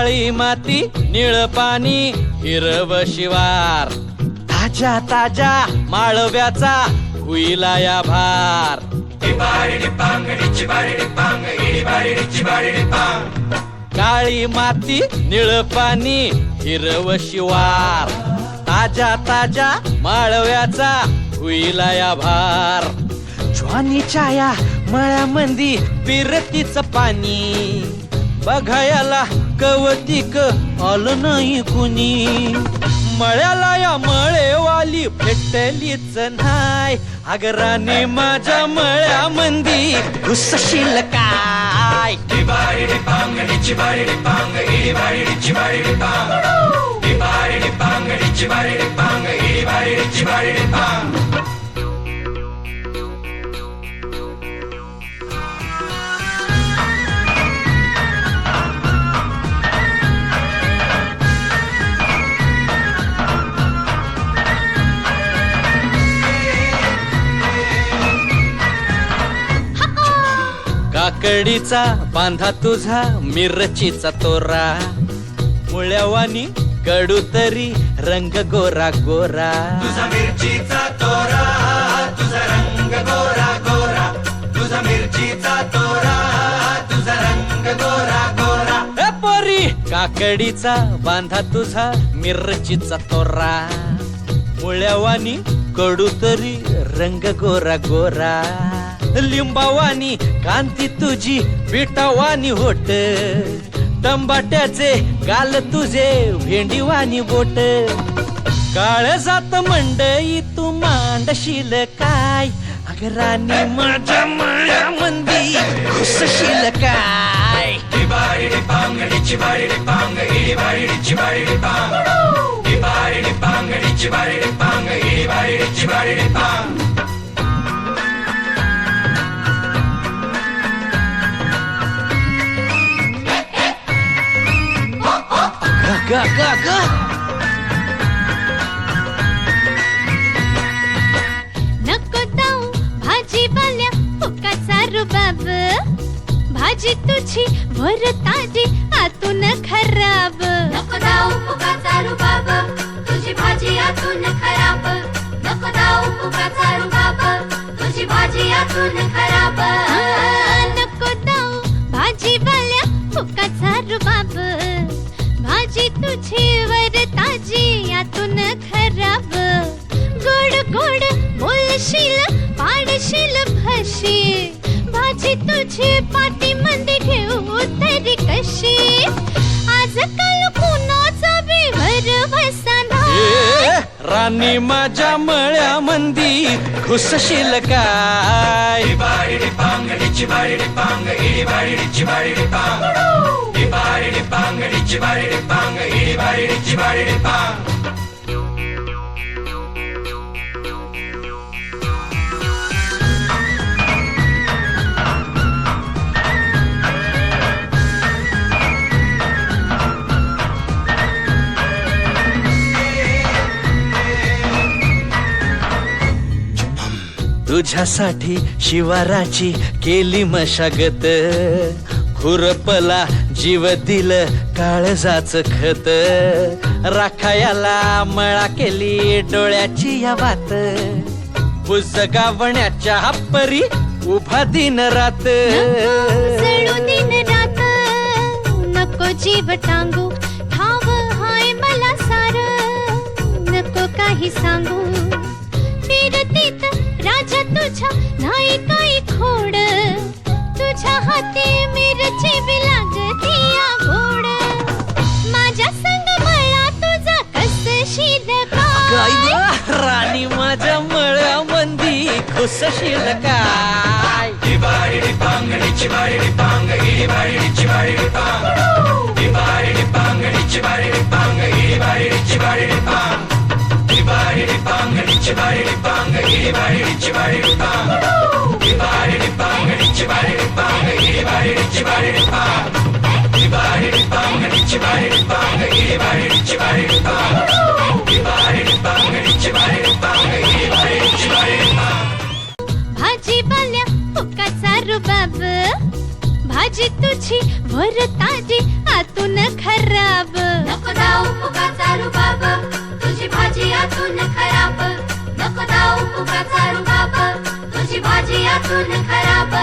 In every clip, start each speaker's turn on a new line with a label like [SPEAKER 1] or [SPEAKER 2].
[SPEAKER 1] काळी माती निळ पाणी हिरव शिवार ताज्या ताज्या माळव्याचा हुईला या भार काळी माती निळ पाणी हिरव शिवार ताज्या ताज्या माळव्याचा हुईला या भार ज्वानीच्या या मळ्यामंदी पिरतीच पाणी बघायला कवतिक आलं नाही कुणी मळ्याला या मळेवाली भेटलीच नाही अगराने माझ्या मळ्यामंदी घुसशील काय काकडीचा बांधा तुझा मिरचीचा तोरा मुळ्यावानी कडू तरी रंग गोरा गोरा
[SPEAKER 2] तुझा मिरचीचा तोरा तुझा रंग गोरा गोरा तुझा मिरचीचा तोरा तुझा रंग गोरा गोरा
[SPEAKER 1] ए पोरी काकडीचा बांधा तुझा मिरचीचा तोरा मुळ्यावानी कडू तरी रंग गोरा गोरा लिंबावानी कांती तुझी बिटावानी होट टंबाट्याचे गाल तुझे भेंडीवानी बोट काळजात मंडई तू मांडशील काय अगरानी माझ्या मळ्यामंदी घुसशील काय गा गा गा
[SPEAKER 3] नको जाऊ भाजीवाल्या फुकाचा रुबाब भाजी तुझी वर ताजी आतून खराब
[SPEAKER 4] नको जाऊ फुकाचा रुबाब तुझी भाजी आतून खराब नको जाऊ फुकाचा रुबाब तुझी भाजी आतून खराब
[SPEAKER 3] नको जाऊ भाजीवाल्या फुकाचा रुबाब भाजी तुझी वर ताजी आतून खराब गोड गोड बोलशील पाडशील भशी भाजी तुझी पाटी मंदी घेऊ तरी कशी आजकाल कुणाचा बेवर बसना
[SPEAKER 1] राणी माझ्या मळ्यामंदी घुसशील काय तुझ्यासाठी शिवाराची केली मशागत खुरपला जीव दिल काळजाच खत राखायाला मळा केली डोळ्याची या वात बुजगावण्याच्या परी उभा दिन रात
[SPEAKER 3] जळू दिन रात नको जीव टांगू ठाव हाय मला सार नको काही सांगू फिरतीत राजा तुझ्या नाही काही खोड तुझ्या हाती मिरची बी लागती या गोड माझ्या संग मळा तुझा कसशील काय
[SPEAKER 1] राणी माझ्या मळ्यामंदी घुसशील काय
[SPEAKER 3] भाजीवाल्या फुकाचा रुबाब भाजी तुझी वर ताजी आतून खराब.
[SPEAKER 4] नको दाऊ फुकाचा रुबाब, तुझी भाजी आतून खराब. नको दाऊ फुकाचा रुबाब, तुझी भाजी आतून खराब.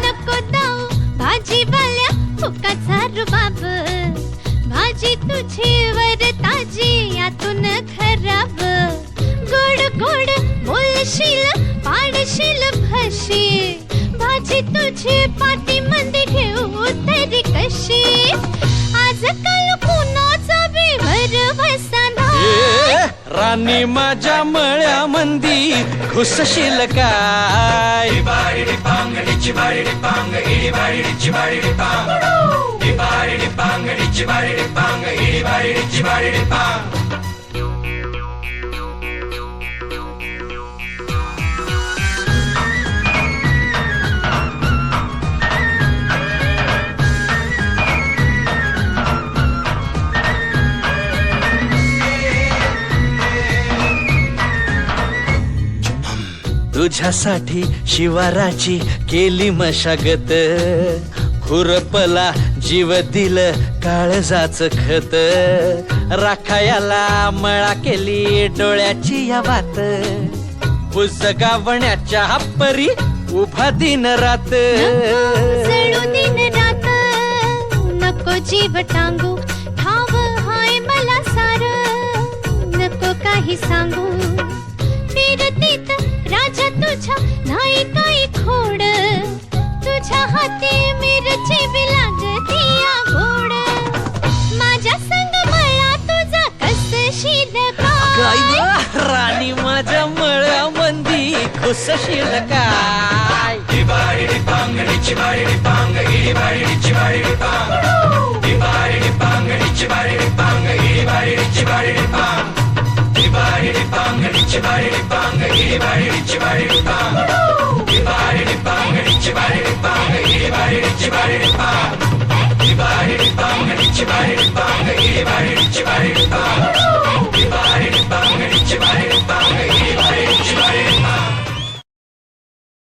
[SPEAKER 3] नको दाऊ भाजीवाल्या फुकाचा रुबाब, भाजी तुझी वर ताजी आतून खराब. गोड गोड बोलशील पाडशील फशी, भाजी तुझी पाटी मध्ये ठेवू तरी कशी. आजकाल कुणाचा बिवर बसना.
[SPEAKER 1] राणी माझ्या मळ्यामंदी घुसशील काय.
[SPEAKER 2] डिबाडी पांग डिची बाडी पांग इडी बाडी डिची बाडी पांग. डिबाडी पांग डिची बाडी पांग इडी बाडी डिची बाडी पांग.
[SPEAKER 1] तुझ्यासाठी शिवाराची केली मशागत, खुरपला जीव दिलं काळजाच खत. राखायाला मळा केली डोळ्याची या वात, बुजगावण्याच्या परी उभा दिन रात.
[SPEAKER 3] जळू दिन रात नको जीव टांगू, ठाव हाय मला सार नको काही सांगू. फिरतीत राजा तुझ्या नाही काही खोड, तुझ्या हाती मिरची बी लागती या गोड. माझ्या संग मला तुझा कसशील काय.
[SPEAKER 1] राणी माझ्या मळ्यामंदी घुसशील काय.
[SPEAKER 2] डिबाडी पांग डिची बाडी पांग इडी बाडी डिची बाडी पांग. डिबाडी पांग डिची बाडी पांग इडी बाडी डिची बाडी पांग. डिबाडी पांग डिची बाडी पांग इडी बाडी डिची बाडी पांग. डिबाडी पांग डिची बाडी पांग इडी बाडी डिची बाडी पांग. डिबाडी पांग डिची बाडी पांग इडी बाडी डिची बाडी पांग.